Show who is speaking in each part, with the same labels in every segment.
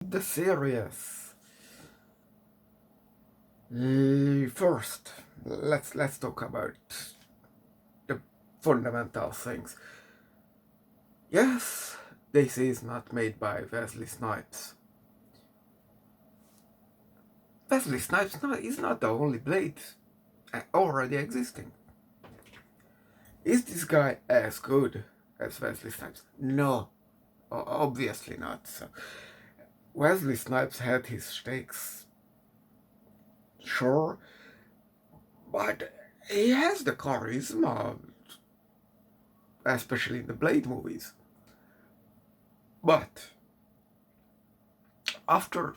Speaker 1: The series. First, let's talk about the fundamental things. Yes, this is not made by Wesley Snipes. Wesley Snipes is not the only Blade already existing. Is this guy as good as Wesley Snipes? No, obviously not. So, Wesley Snipes had his stakes, sure, but he has the charisma, especially in the Blade movies. But after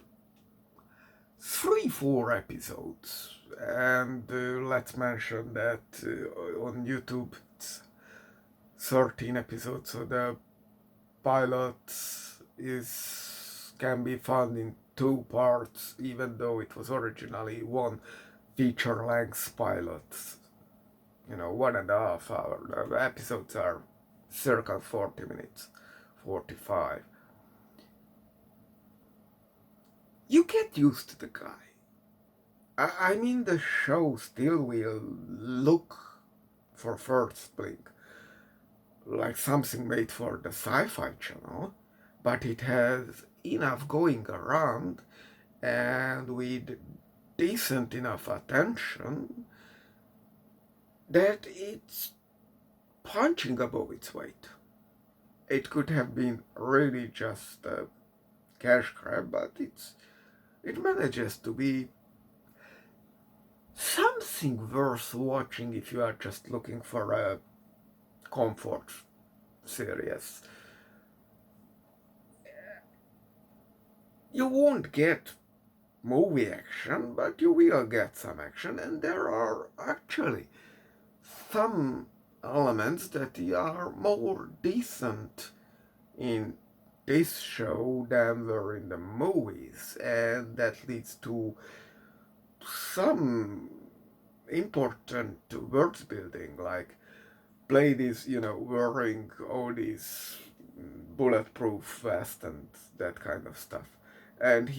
Speaker 1: 3-4 episodes, and let's mention that on YouTube it's 13 episodes, so the pilot can be found in 2 parts, even though it was originally one feature-length pilot. 1.5 hour. The episodes are circa 40 minutes, 45. You get used to the guy. I mean, the show still will look for first blink like something made for the Sci-Fi Channel, but it has enough going around and with decent enough attention that it's punching above its weight. It could have been really just a cash grab, but it manages to be something worth watching if you are just looking for a comfort series. You won't get movie action, but you will get some action, and there are actually some elements that are more decent in this show than were in the movies, and that leads to some important world building, like Blade is, wearing all these bulletproof vest and that kind of stuff. And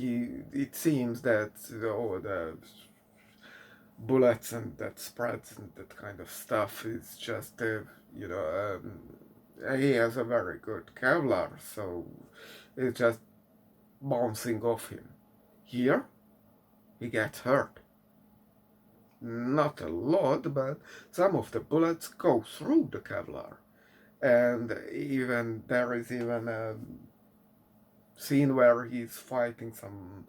Speaker 1: it seems that all the bullets and that spreads and that kind of stuff is just, he has a very good Kevlar, so it's just bouncing off him. Here, he gets hurt. Not a lot, but some of the bullets go through the Kevlar. And there is even a scene where he's fighting some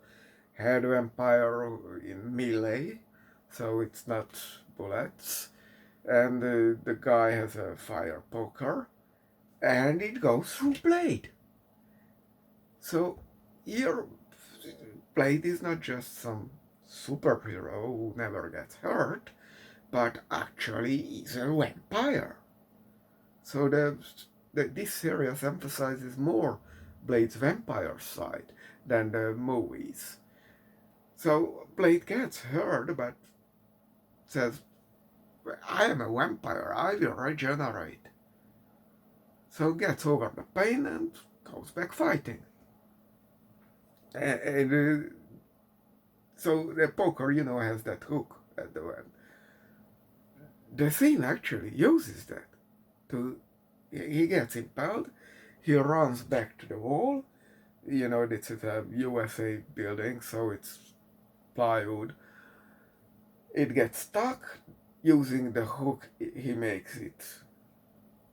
Speaker 1: head vampire in melee, so it's not bullets. And the guy has a fire poker, and it goes through Blade. So here, Blade is not just some superhero who never gets hurt, but actually is a vampire. So this series emphasizes more Blade's vampire side than the movies. So Blade gets hurt, but says, I am a vampire, I will regenerate. So gets over the pain and goes back fighting. And so the poker, has that hook at the end. The scene actually uses that. He gets impaled, he runs back to the wall. This is a USA building, so it's plywood. It gets stuck. Using the hook, he makes it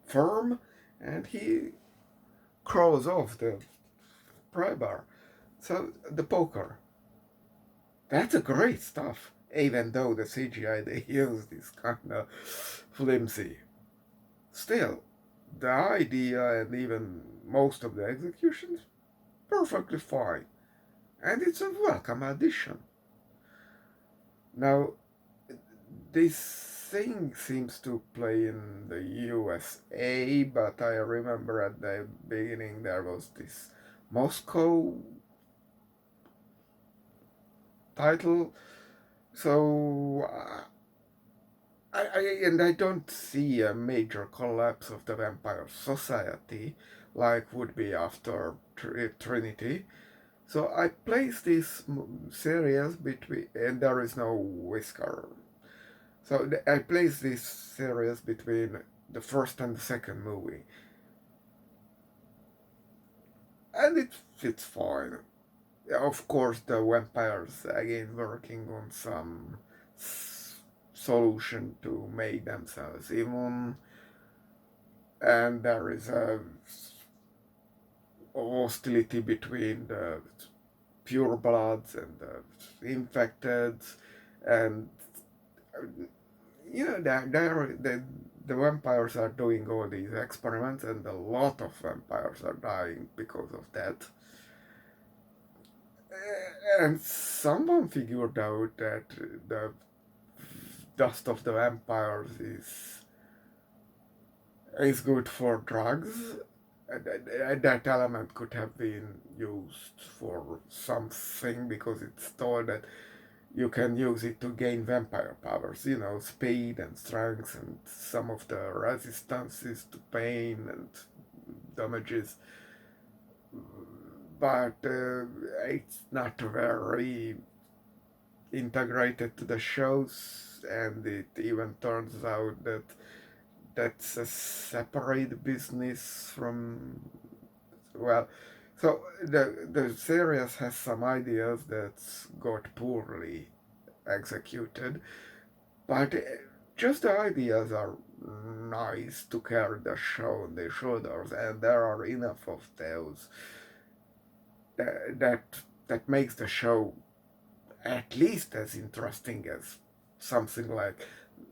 Speaker 1: firm, and he crawls off the pry bar. So the poker, that's a great stuff, even though the CGI they used is kind of flimsy. Still, the idea and even most of the executions, perfectly fine. And it's a welcome addition. Now, this thing seems to play in the USA, but I remember at the beginning there was this Moscow title. So I don't see a major collapse of the vampire society like would be after Trinity. So I place this series between, and there is no whisker. So I place this series between the first and the second movie, and it's fine. Of course, the vampires again working on some solution to make themselves immune, and there is a hostility between the pure bloods and the infected, and the vampires are doing all these experiments, and a lot of vampires are dying because of that. And someone figured out that the dust of the vampires is good for drugs. That element could have been used for something because it's thought that you can use it to gain vampire powers, speed and strength and some of the resistances to pain and damages. But it's not very integrated to the shows, and it even turns out that that's a separate business from, well, so the series has some ideas that got poorly executed, but just the ideas are nice to carry the show on their shoulders, and there are enough of those that makes the show at least as interesting as something like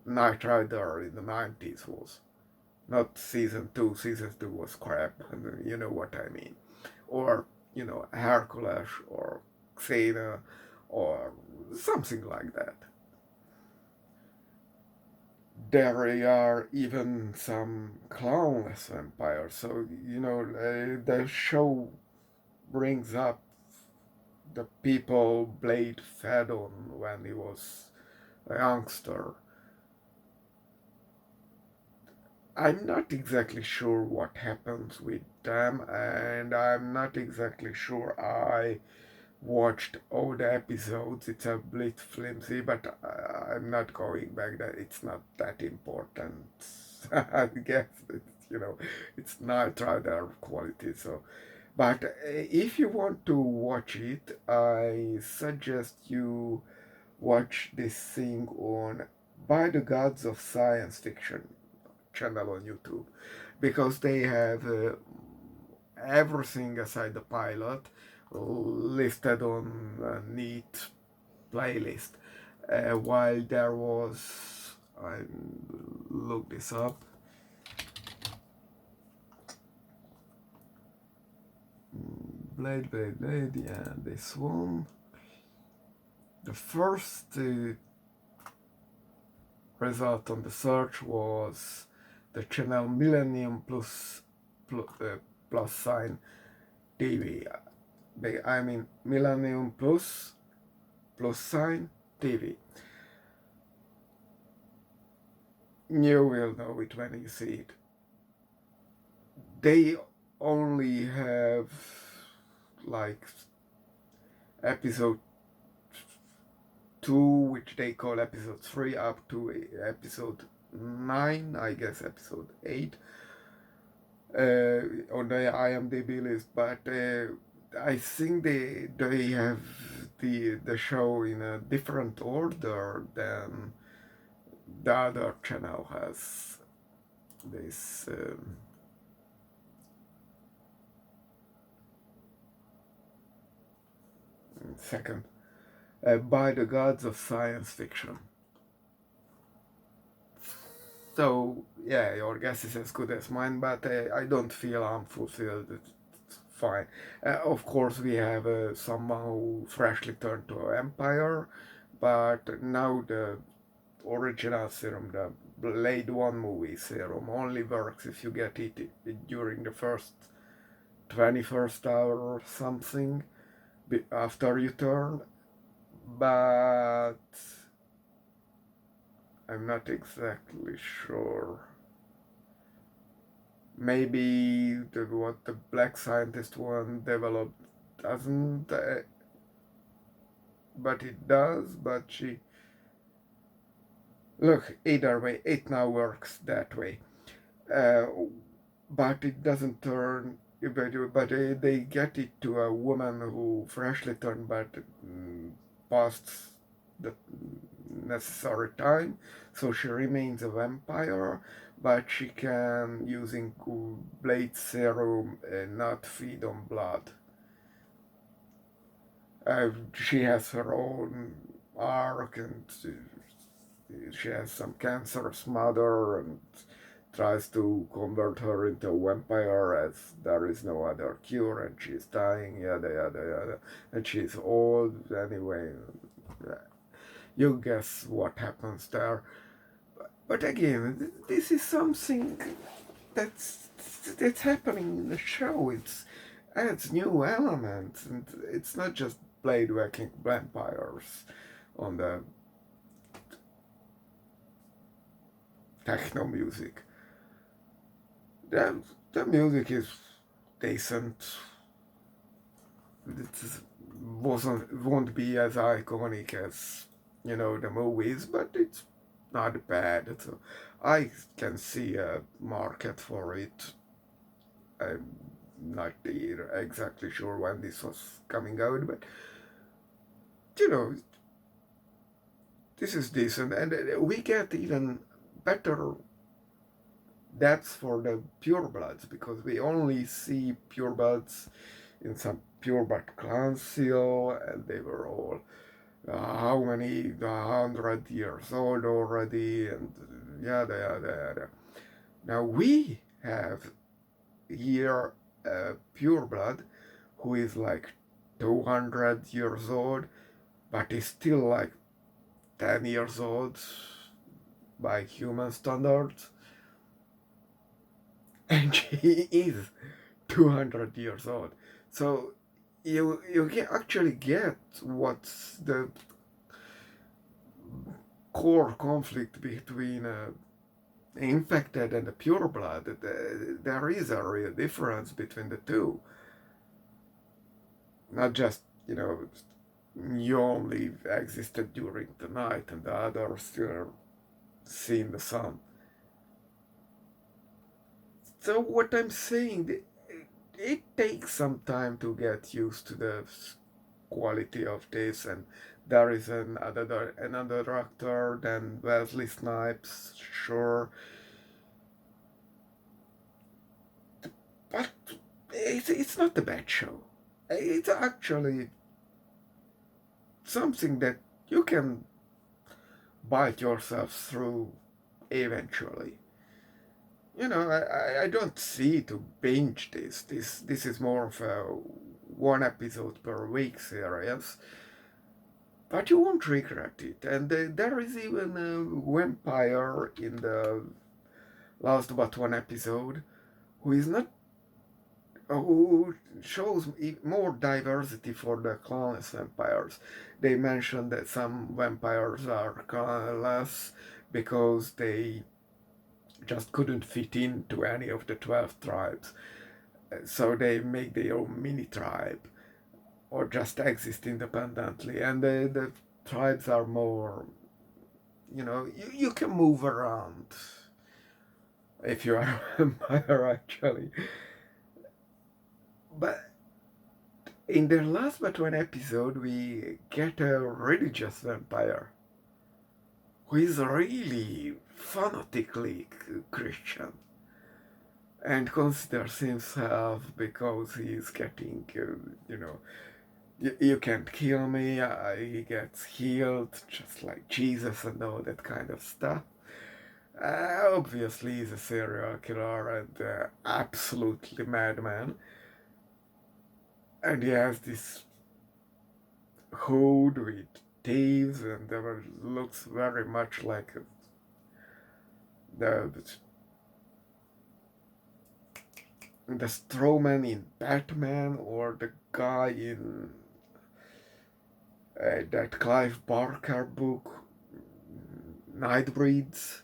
Speaker 1: Knight Rider in the 90s was. Not season 2, season 2 was crap, and you know what I mean. Or, Hercules or Xena or something like that. There are even some clownless vampires, so, the show brings up the people Blade fed on when he was a youngster. I'm not exactly sure what happens with them, and I'm not exactly sure I watched all the episodes. It's a bit flimsy, but I'm not going back there. It's not that important. I guess it's not rather quality. So, but if you want to watch it, I suggest you watch this thing on By the Gods of Science Fiction channel on YouTube, because they have everything aside the pilot listed on a neat playlist. While there was, I looked this up. Blade, yeah, this one. The first result on the search was the channel Millennium plus sign TV. I mean Millennium plus sign TV. You will know it when you see it. They only have like episode 2, which they call episode 3, up to episode 9, I guess episode 8, on the IMDb list, but I think they have the show in a different order than the other channel has. This second, By the Gods of Science Fiction. So yeah, your guess is as good as mine, but I don't feel unfulfilled. It's fine. Of course, we have someone who freshly turned to an empire, but now the original serum, the Blade 1 movie serum, only works if you get it during the first 21st hour or something after you turn. But I'm not exactly sure. Maybe what the black scientist one developed doesn't, but it does. But she look either way, it now works that way. Uh, but it doesn't turn. But they get it to a woman who freshly turned, but past the necessary time, so she remains a vampire, but she can, using blade serum, not feed on blood. She has her own arc, and she has some cancerous mother, and tries to convert her into a vampire as there is no other cure, and she's dying, yada yada yada, and she's old anyway. You guess what happens there. But again, this is something that's that's happening in the show. It adds new elements, and it's not just blade whacking vampires on the techno music. The, the music is decent. It won't be as iconic as the movies, but it's not bad. I can see a market for it. I'm not exactly sure when this was coming out, but you know, this is decent, and we get even better depth for the purebloods because we only see purebloods in some pureblood council, and they were all how many 100 years old already, and yada yada yada. Now we have here a pureblood who is like 200 years old, but is still like 10 years old by human standards, and she is 200 years old. So you actually get what's the core conflict between infected and the pureblood. There is a real difference between the two. Not just, you only existed during the night and the others still seeing the sun. So what I'm saying, it takes some time to get used to the quality of this, and there is another actor than Wesley Snipes, sure, but it's not a bad show. It's actually something that you can bite yourself through eventually. I don't see to binge this. This is more of a one episode per week series, but you won't regret it. And there is even a vampire in the last but one episode who is not who shows more diversity for the clanless vampires. They mentioned that some vampires are clanless because they just couldn't fit into any of the 12 tribes. So they make their own mini tribe or just exist independently. And the tribes are more, you can move around if you are a vampire, actually. But in the last but one episode, we get a religious vampire who is really fanatically Christian and considers himself, because he's getting, you can't kill me, he gets healed just like Jesus and all that kind of stuff. Obviously, he's a serial killer and absolutely madman. And he has this hood with thieves, and it looks very much like the Strowman in Batman, or the guy in that Clive Barker book, Nightbreeds.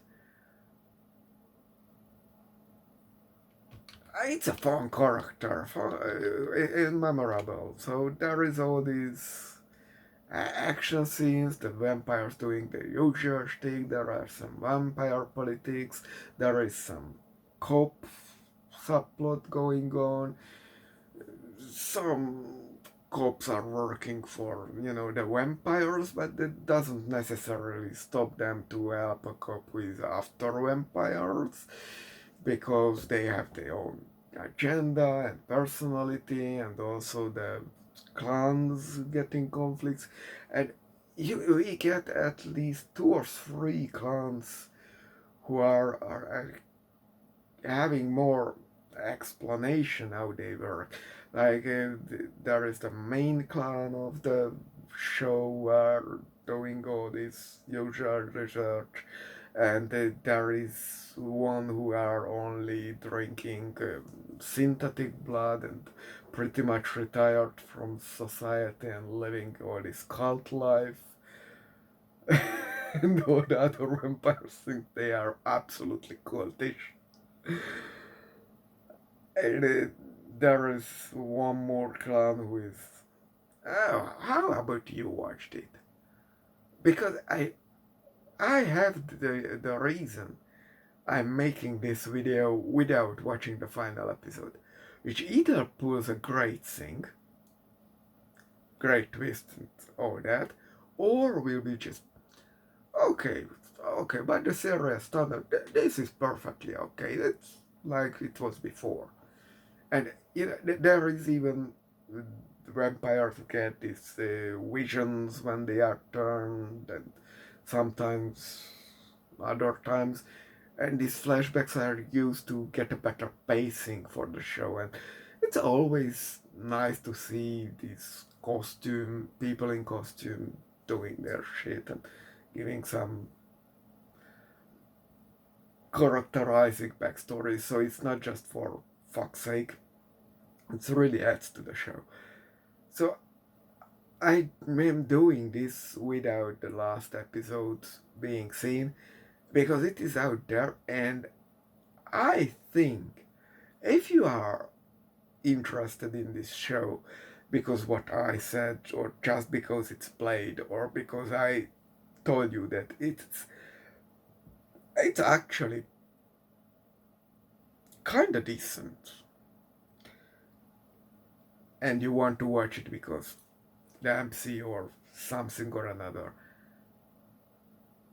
Speaker 1: it's a fun character, and memorable. So there is all these action scenes, the vampires doing the usual thing, there are some vampire politics, there is some cop subplot going on, some cops are working for, the vampires, but that doesn't necessarily stop them to help a cop with after vampires, because they have their own agenda and personality, and also the clans getting conflicts, and we get at least 2 or 3 clans who are having more explanation how they work. Like there is the main clan of the show where doing all this usual research, and there is one who are only drinking synthetic blood and pretty much retired from society and living all this cult life. And all the other vampires think they are absolutely cultish. And there is one more clan who is. Oh, how about you watched it? Because I have the reason I'm making this video without watching the final episode, which either pulls a great thing, great twist and all that, or will be just okay, okay, but the series standard, this is perfectly okay. It's like it was before. And there is even vampires get these visions when they are turned, and sometimes other times, and these flashbacks are used to get a better pacing for the show, and it's always nice to see these costume people in costume doing their shit and giving some characterizing backstory, so it's not just for fuck's sake. It really adds to the show. So I am doing this without the last episode being seen because it is out there, and I think if you are interested in this show because what I said, or just because it's played, or because I told you that it's actually kinda decent, and you want to watch it because the MCU or something or another,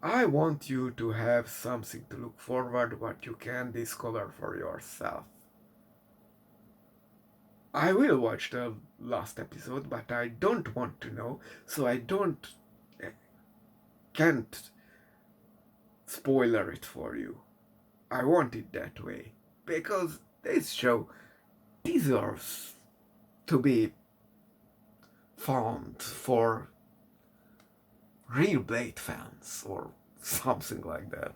Speaker 1: I want you to have something to look forward what you can discover for yourself. I will watch the last episode, but I don't want to know, so I can't spoiler it for you. I want it that way because this show deserves to be found for real Blade fans or something like that.